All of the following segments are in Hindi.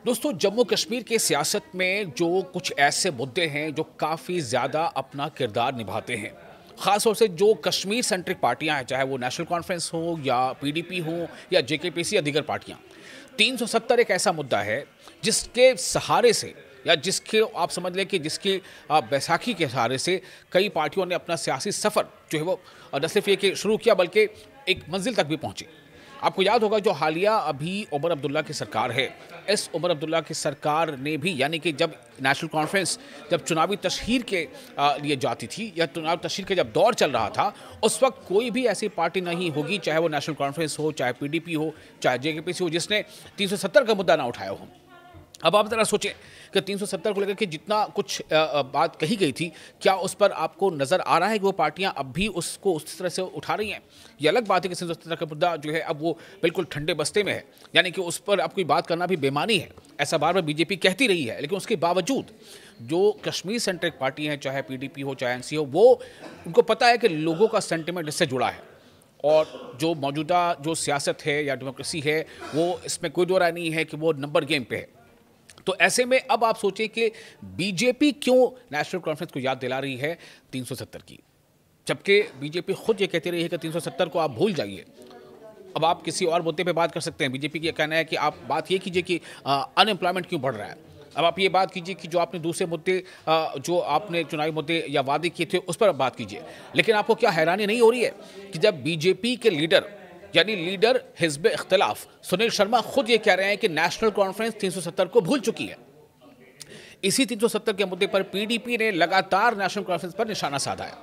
दोस्तों, जम्मू कश्मीर के सियासत में जो कुछ ऐसे मुद्दे हैं जो काफ़ी ज़्यादा अपना किरदार निभाते हैं, ख़ास तौर से जो कश्मीर सेंट्रिक पार्टियां हैं, चाहे वो नेशनल कॉन्फ्रेंस हो या पीडीपी हो या जेकेपीसी या दीगर पार्टियां। 370 एक ऐसा मुद्दा है जिसके सहारे से या जिसके आप समझ लें कि जिसकी बैसाखी के सहारे से कई पार्टियों ने अपना सियासी सफ़र जो है वो न सिर्फ ये कि शुरू किया बल्कि एक मंजिल तक भी पहुंचे। आपको याद होगा जो हालिया अभी उमर अब्दुल्ला की सरकार है, इस उमर अब्दुल्ला की सरकार ने भी यानी कि जब नेशनल कॉन्फ्रेंस जब चुनावी तशहीर के लिए जाती थी या चुनावी तशहीर के जब दौर चल रहा था, उस वक्त कोई भी ऐसी पार्टी नहीं होगी, चाहे वो नेशनल कॉन्फ्रेंस हो, चाहे पीडीपी हो, चाहे जेकेपीसी हो, जिसने 370 का मुद्दा ना उठाया हो। अब आप ज़रा सोचें कि 370 को लेकर के जितना कुछ बात कही गई थी, क्या उस पर आपको नज़र आ रहा है कि वो पार्टियां अब भी उसको उस तरह से उठा रही हैं? ये अलग बात है कि 370 का मुद्दा जो है अब वो बिल्कुल ठंडे बस्ते में है, यानी कि उस पर अब कोई बात करना भी बेमानी है। ऐसा बार बार बीजेपी कहती रही है, लेकिन उसके बावजूद जो कश्मीर सेंट्रिक पार्टी हैं, चाहे पीडीपी हो चाहे एनसी हो, वो उनको पता है कि लोगों का सेंटिमेंट इससे जुड़ा है और जो मौजूदा जो सियासत है या डेमोक्रेसी है, वो इसमें कोई दो राय नहीं है कि वो नंबर गेम पे है। तो ऐसे में अब आप सोचिए कि बीजेपी क्यों नेशनल कॉन्फ्रेंस को याद दिला रही है 370 की, जबकि बीजेपी खुद ये कहती रही है कि 370 को आप भूल जाइए। अब आप किसी और मुद्दे पे बात कर सकते हैं। बीजेपी का कहना है कि आप बात ये कीजिए कि अनएम्प्लॉयमेंट क्यों बढ़ रहा है। अब आप ये बात कीजिए कि जो आपने दूसरे मुद्दे जो आपने चुनावी मुद्दे या वादे किए थे उस पर आप बात कीजिए। लेकिन आपको क्या हैरानी नहीं हो रही है कि जब बीजेपी के लीडर यानी लीडर हिज़्ब इख्तिलाफ सुनील शर्मा खुद ये कह रहे हैं कि नेशनल कॉन्फ्रेंस 370 को भूल चुकी है। इसी 370 के मुद्दे पर पीडीपी ने लगातार नेशनल कॉन्फ्रेंस पर निशाना साधा है।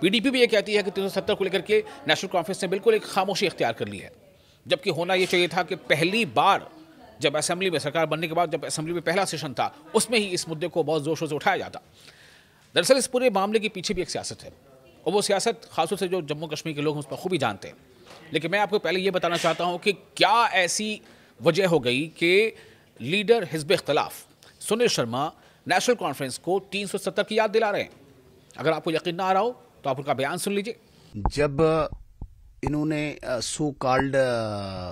पीडीपी भी ये कहती है कि 370 को लेकर के नेशनल कॉन्फ्रेंस ने बिल्कुल एक खामोशी इख्तियार कर ली है, जबकि होना ये चाहिए था कि पहली बार जब असेंबली में सरकार बनने के बाद जब असेंबली में पहला सेशन था, उसमें ही इस मुद्दे को बहुत जोर शोर से उठाया जाता। दरअसल इस पूरे मामले के पीछे भी एक सियासत है और वो सियासत खासतौर से जो जम्मू कश्मीर के लोग उस पर खूबी जानते हैं। लेकिन मैं आपको पहले ये बताना चाहता हूं कि क्या ऐसी वजह हो गई कि लीडर हिज़्ब इख्तिलाफ सुनील शर्मा नेशनल कॉन्फ्रेंस को 370 की याद दिला रहे हैं। अगर आपको यकीन ना आ रहा हो तो आप उनका बयान सुन लीजिए। जब इन्होंने सो कॉल्ड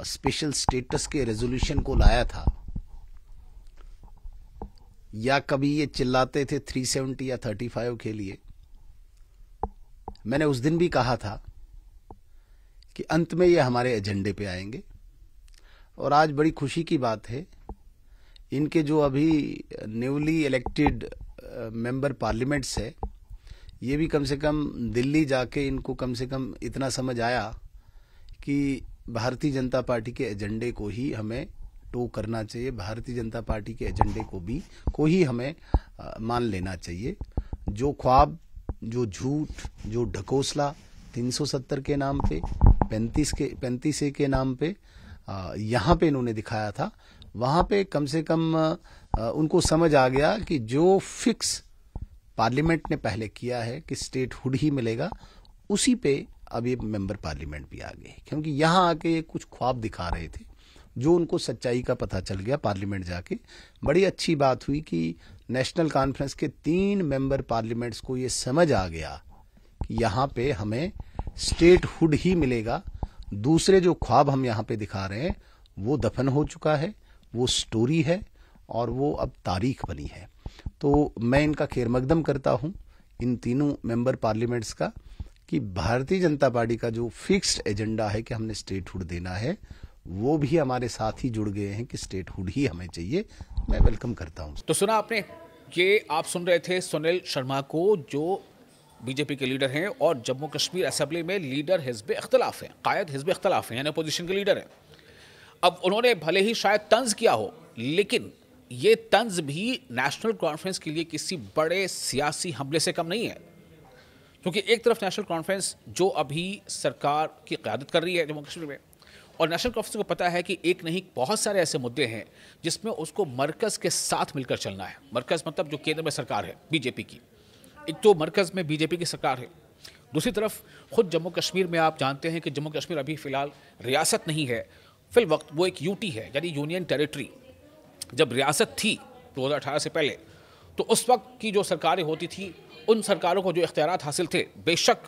स्पेशल स्टेटस के रेजोल्यूशन को लाया था, या कभी ये चिल्लाते थे 370 या 35 के लिए, मैंने उस दिन भी कहा था कि अंत में ये हमारे एजेंडे पे आएंगे। और आज बड़ी खुशी की बात है, इनके जो अभी न्यूली इलेक्टेड मेंबर पार्लियामेंट्स है, ये भी कम से कम दिल्ली जाके इनको कम से कम इतना समझ आया कि भारतीय जनता पार्टी के एजेंडे को ही हमें टो करना चाहिए, भारतीय जनता पार्टी के एजेंडे को ही हमें मान लेना चाहिए। जो ख्वाब, जो झूठ, जो ढकोसला 370 के नाम पे, 35 के नाम पे यहाँ पे इन्होंने दिखाया था, वहाँ पे कम से कम उनको समझ आ गया कि जो फिक्स पार्लियामेंट ने पहले किया है कि स्टेट हुड ही मिलेगा, उसी पे अब ये मेंबर पार्लियामेंट भी आ गए। क्योंकि यहाँ आके ये कुछ ख्वाब दिखा रहे थे, जो उनको सच्चाई का पता चल गया पार्लियामेंट जाके। बड़ी अच्छी बात हुई कि नेशनल कॉन्फ्रेंस के 3 मेंबर पार्लियामेंट्स को ये समझ आ गया कि यहाँ पे हमें स्टेट हुड ही मिलेगा। दूसरे जो ख्वाब हम यहाँ पे दिखा रहे हैं वो दफन हो चुका है, वो स्टोरी है और वो अब तारीख बनी है। तो मैं इनका खैर मकदम करता हूँ, इन तीनों मेंबर पार्लियामेंट्स का, कि भारतीय जनता पार्टी का जो फिक्स्ड एजेंडा है कि हमने स्टेट हुड देना है, वो भी हमारे साथ ही जुड़ गए हैं कि स्टेट हुड ही हमें चाहिए। मैं वेलकम करता हूँ। तो सुना आपने, ये आप सुन रहे थे सुनील शर्मा को, जो बीजेपी के लीडर हैं और जम्मू कश्मीर असेंबली में लीडर हिज़्ब इख्तिलाफ हैं, कायद हिज़्ब इख्तिलाफ हैं, यानी अपोजिशन के लीडर हैं। अब उन्होंने भले ही शायद तंज किया हो, लेकिन ये तंज भी नेशनल कॉन्फ्रेंस के लिए किसी बड़े सियासी हमले से कम नहीं है। क्योंकि एक तरफ नेशनल कॉन्फ्रेंस जो अभी सरकार की क़यादत कर रही है जम्मू कश्मीर में, और नेशनल कॉन्फ्रेंस को पता है कि एक नहीं बहुत सारे ऐसे मुद्दे हैं जिसमें उसको मरकज़ के साथ मिलकर चलना है। मरकज़ मतलब जो केंद्र में सरकार है बीजेपी की, एक तो मरकज़ में बीजेपी की सरकार है, दूसरी तरफ खुद जम्मू कश्मीर में आप जानते हैं कि जम्मू कश्मीर अभी फ़िलहाल रियासत नहीं है, फिल वक्त वो एक यूटी है, यानी यूनियन टेरिटरी। जब रियासत थी 2018 से पहले, तो उस वक्त की जो सरकारें होती थी, उन सरकारों को जो इख्तियारात हासिल थे, बेशक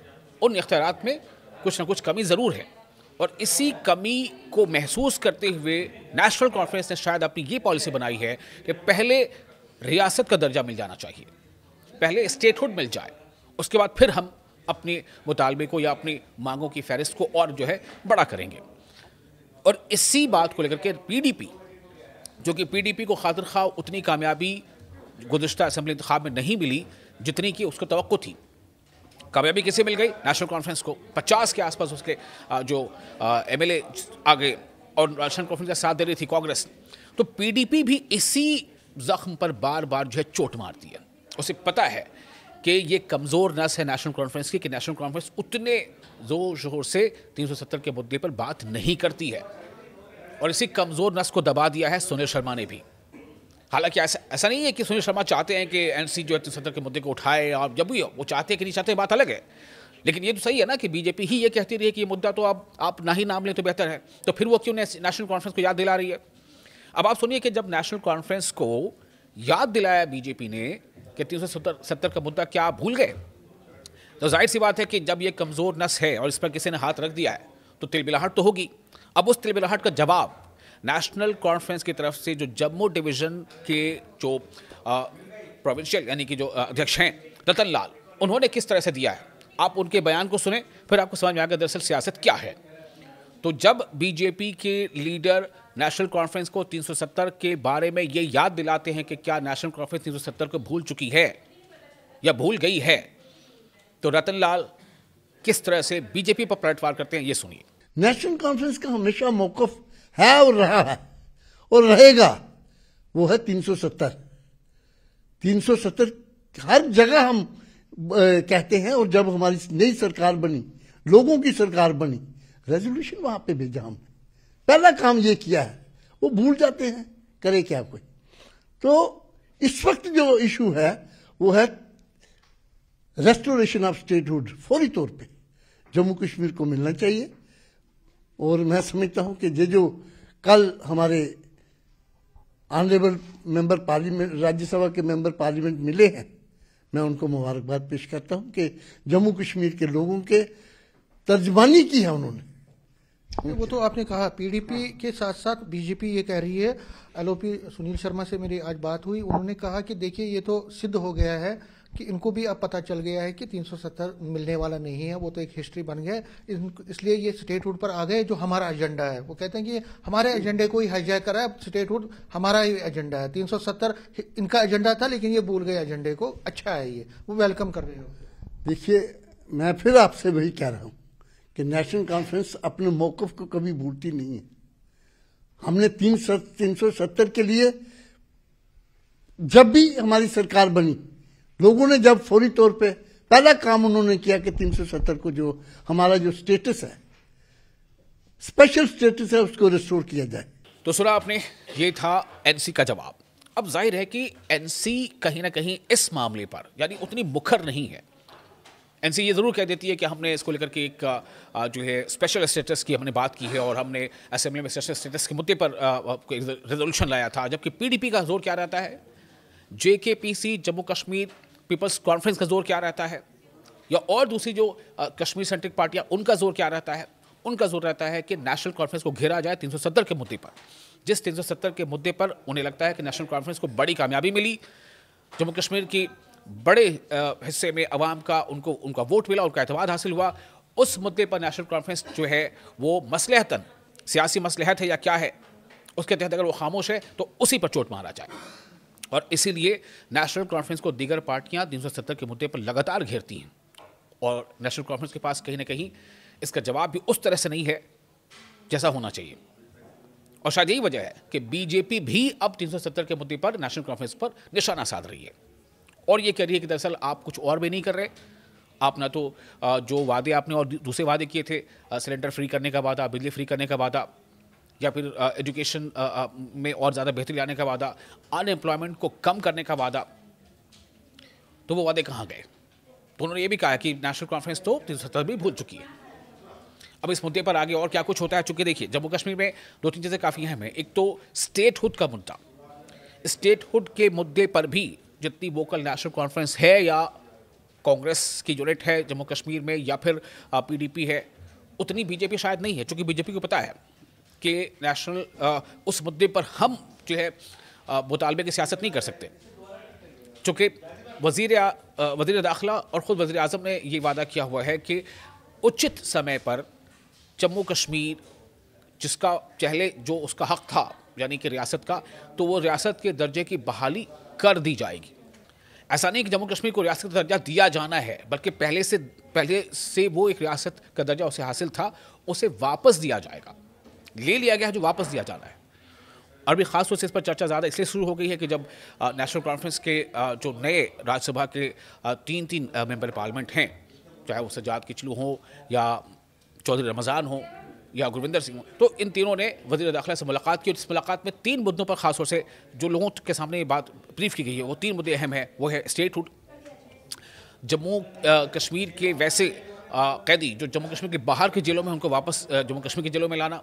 उन इख्तियारात में कुछ ना कुछ कमी ज़रूर है। और इसी कमी को महसूस करते हुए नेशनल कॉन्फ्रेंस ने शायद अपनी ये पॉलिसी बनाई है कि पहले रियासत का दर्जा मिल जाना चाहिए, पहले स्टेटहुड मिल जाए, उसके बाद फिर हम अपने मुतालबे को या अपनी मांगों की फहरिस्त को और जो है बड़ा करेंगे। और इसी बात को लेकर के पीडीपी, जो कि पीडीपी को खातिर खा उतनी कामयाबी गुज़िश्ता असेंबली इंतखाब में नहीं मिली जितनी कि उसको तवक्को थी। कामयाबी किसे मिल गई? नेशनल कॉन्फ्रेंस को। 50 के आसपास उसके जो एमएलए आ गए और नेशनल कॉन्फ्रेंस का साथ दे रही थी कांग्रेस। तो पीडीपी भी इसी जख्म पर बार बार जो है चोट मारती है। उसे पता है कि ये कमज़ोर नस है नेशनल कॉन्फ्रेंस की, कि नेशनल कॉन्फ्रेंस उतने ज़ोर शोर से 370 के मुद्दे पर बात नहीं करती है। और इसी कमज़ोर नस को दबा दिया है सुनील शर्मा ने भी। हालांकि ऐसा नहीं है कि सुनील शर्मा चाहते हैं कि एनसी जो है 370 के मुद्दे को उठाए, और जब भी वो चाहते हैं कि नहीं चाहते बात अलग है। लेकिन ये तो सही है ना कि बीजेपी ही ये कहती रही है कि ये मुद्दा तो अब आप ना ही नाम लें तो बेहतर है, तो फिर वो क्यों नेशनल कॉन्फ्रेंस को याद दिला रही है? अब आप सुनिए कि जब नेशनल कॉन्फ्रेंस को याद दिलाया बीजेपी ने कि 370 का मुद्दा क्या आप भूल गए, तो जाहिर सी बात है कि जब ये कमज़ोर नस है और इस पर किसी ने हाथ रख दिया है तो तिलबिलाहट तो होगी। अब उस तिलबिलाहट का जवाब नेशनल कॉन्फ्रेंस की तरफ से जो जम्मू डिवीज़न के जो प्रोविंशियल यानी कि जो अध्यक्ष हैं रतन लाल, उन्होंने किस तरह से दिया है, आप उनके बयान को सुने, फिर आपको समझ में आएगा दरअसल सियासत क्या है। तो जब बीजेपी के लीडर नेशनल कॉन्फ्रेंस को 370 के बारे में ये याद दिलाते हैं कि क्या नेशनल कॉन्फ्रेंस 370 को भूल चुकी है या भूल गई है, तो रतन लाल किस तरह से बीजेपी पर पलटवार करते हैं, ये सुनिए। नेशनल कॉन्फ्रेंस का हमेशा मौकफ है और रहा है और रहेगा, वो है 370। 370 हर जगह हम कहते हैं, और जब हमारी नई सरकार बनी, लोगों की सरकार बनी, रेजोल्यूशन वहां पे भेजा हमने। पहला काम ये किया है, वो भूल जाते हैं, करे क्या कोई। तो इस वक्त जो इशू है वो है रेस्टोरेशन ऑफ स्टेटहुड। फौरी तौर पे जम्मू कश्मीर को मिलना चाहिए। और मैं समझता हूं कि ये जो कल हमारे ऑनरेबल मेंबर पार्लियामेंट, राज्यसभा के मेंबर पार्लियामेंट मिले हैं, मैं उनको मुबारकबाद पेश करता हूं कि जम्मू कश्मीर के लोगों के तर्जमानी की है उन्होंने। वो तो आपने कहा, पीडीपी के साथ साथ बीजेपी ये कह रही है। एलओपी सुनील शर्मा से मेरी आज बात हुई, उन्होंने कहा कि देखिए ये तो सिद्ध हो गया है कि इनको भी अब पता चल गया है कि 370 मिलने वाला नहीं है, वो तो एक हिस्ट्री बन गया, इसलिए ये स्टेटहुड पर आ गए जो हमारा एजेंडा है। वो कहते हैं कि हमारे एजेंडे को ही हाईजैक करा है, स्टेटहुड हमारा ही एजेंडा है, 370 इनका एजेंडा था लेकिन ये भूल गए एजेंडे को। अच्छा है, ये वो वेलकम कर रहे हो। देखिए, मैं फिर आपसे वही कह रहा हूं कि नेशनल कॉन्फ्रेंस अपने मौकफ को कभी भूलती नहीं है। हमने 370 के लिए जब भी हमारी सरकार बनी, लोगों ने जब फौरी तौर पे पहला काम उन्होंने किया कि 370 को जो हमारा जो स्टेटस है, स्पेशल स्टेटस है, उसको रिस्टोर किया जाए। तो सुना आपने, ये था एनसी का जवाब। अब जाहिर है कि एनसी कहीं ना कहीं इस मामले पर यानी उतनी मुखर नहीं है। एनसी ये ज़रूर कह देती है कि हमने इसको लेकर के एक जो है स्पेशल स्टेटस की हमने बात की है और हमने असेंबली में स्पेशल स्टेटस के मुद्दे पर रेजोल्यूशन लाया था। जबकि पीडीपी का जोर क्या रहता है, JKPC Jammu Kashmir peoples conference का जोर क्या रहता है, या और दूसरी जो कश्मीर सेंट्रिक पार्टियां, उनका जोर क्या रहता है? उनका जोर रहता है कि नेशनल कॉन्फ्रेंस को घेरा जाए 370 के मुद्दे पर। जिस 370 के मुद्दे पर उन्हें लगता है कि नेशनल कॉन्फ्रेंस को बड़ी कामयाबी मिली, जम्मू कश्मीर की बड़े हिस्से में अवाम का उनका वोट मिला, उनका एतमाद हासिल हुआ, उस मुद्दे पर नेशनल कॉन्फ्रेंस जो है वो मसलहतन सियासी मसलहत है या क्या है, उसके तहत अगर वो खामोश है तो उसी पर चोट मारा जाए। और इसीलिए नेशनल कॉन्फ्रेंस को दीगर पार्टियां 370 के मुद्दे पर लगातार घेरती हैं और नेशनल कॉन्फ्रेंस के पास कहीं ना कहीं इसका जवाब भी उस तरह से नहीं है जैसा होना चाहिए। और शायद यही वजह है कि बीजेपी भी अब 370 के मुद्दे पर नेशनल कॉन्फ्रेंस पर निशाना साध रही है और ये कह रही है कि दरअसल आप कुछ और भी नहीं कर रहे। आप ना तो जो वादे आपने और दूसरे वादे किए थे, सिलेंडर फ्री करने का वादा, बिजली फ्री करने का वादा, या फिर एजुकेशन में और ज़्यादा बेहतरी लाने का वादा, अनएम्प्लॉयमेंट को कम करने का वादा, तो वो वादे कहाँ गए? तो उन्होंने ये भी कहा कि नेशनल कॉन्फ्रेंस तो 370 भी भूल चुकी है। अब इस मुद्दे पर आगे और क्या कुछ होता है, चूंकि देखिए जम्मू कश्मीर में दो तीन चीज़ें काफ़ी अहम है। एक तो स्टेटहुड का मुद्दा, स्टेटहुड के मुद्दे पर भी जितनी वोकल नेशनल कॉन्फ्रेंस है या कांग्रेस की यूनिट है जम्मू कश्मीर में या फिर पीडीपी है, उतनी बीजेपी शायद नहीं है, क्योंकि बीजेपी को पता है कि नेशनल उस मुद्दे पर हम जो है मुतालबे की सियासत नहीं कर सकते, चूँकि वज़ीर दाखिला और ख़ुद वज़ीर आज़म ने ये वादा किया हुआ है कि उचित समय पर जम्मू कश्मीर, जिसका पहले जो उसका हक़ था यानी कि रियासत का, तो वो रियासत के दर्जे की बहाली कर दी जाएगी। ऐसा नहीं कि जम्मू कश्मीर को रियासत का दर्जा दिया जाना है, बल्कि पहले से वो एक रियासत का दर्जा उसे हासिल था, उसे वापस दिया जाएगा। ले लिया गया है जो वापस दिया जाना है। और भी ख़ास तौर से इस पर चर्चा ज़्यादा इसलिए शुरू हो गई है कि जब नेशनल कॉन्फ्रेंस के जो नए राज्यसभा के तीन मेंबर पार्लियामेंट हैं, चाहे वो सज्जाद किचलू हो या चौधरी रमज़ान हो या गुरविंदर सिंह हो, तो इन तीनों ने वज़ीर दाखिला से मुलाकात की और इस मुलाकात में 3 मुद्दों पर ख़ास तौर से जो लोगों के सामने ये बात ब्रीफ की गई है, वो 3 मुद्दे अहम हैं। वो है स्टेटहुड, जम्मू कश्मीर के वैसे कैदी जो जम्मू कश्मीर के बाहर की जेलों में, उनको वापस जम्मू कश्मीर की जेलों में लाना,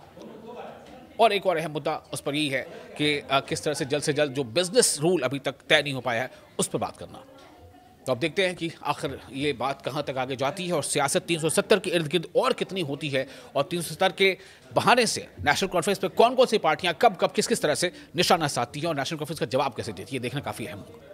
और एक और अहम मुद्दा उस पर यही है कि किस तरह से जल्द जो बिजनेस रूल अभी तक तय नहीं हो पाया है उस पर बात करना। तो अब देखते हैं कि आखिर ये बात कहाँ तक आगे जाती है और सियासत 370 के इर्द गिर्द और कितनी होती है, और 370 के बहाने से नेशनल कॉन्फ्रेंस पे कौन कौन सी पार्टियां कब किस तरह से निशाना साधती हैं और नेशनल कॉन्फ्रेंस का जवाब कैसे देती है, देखना काफ़ी अहम होगा।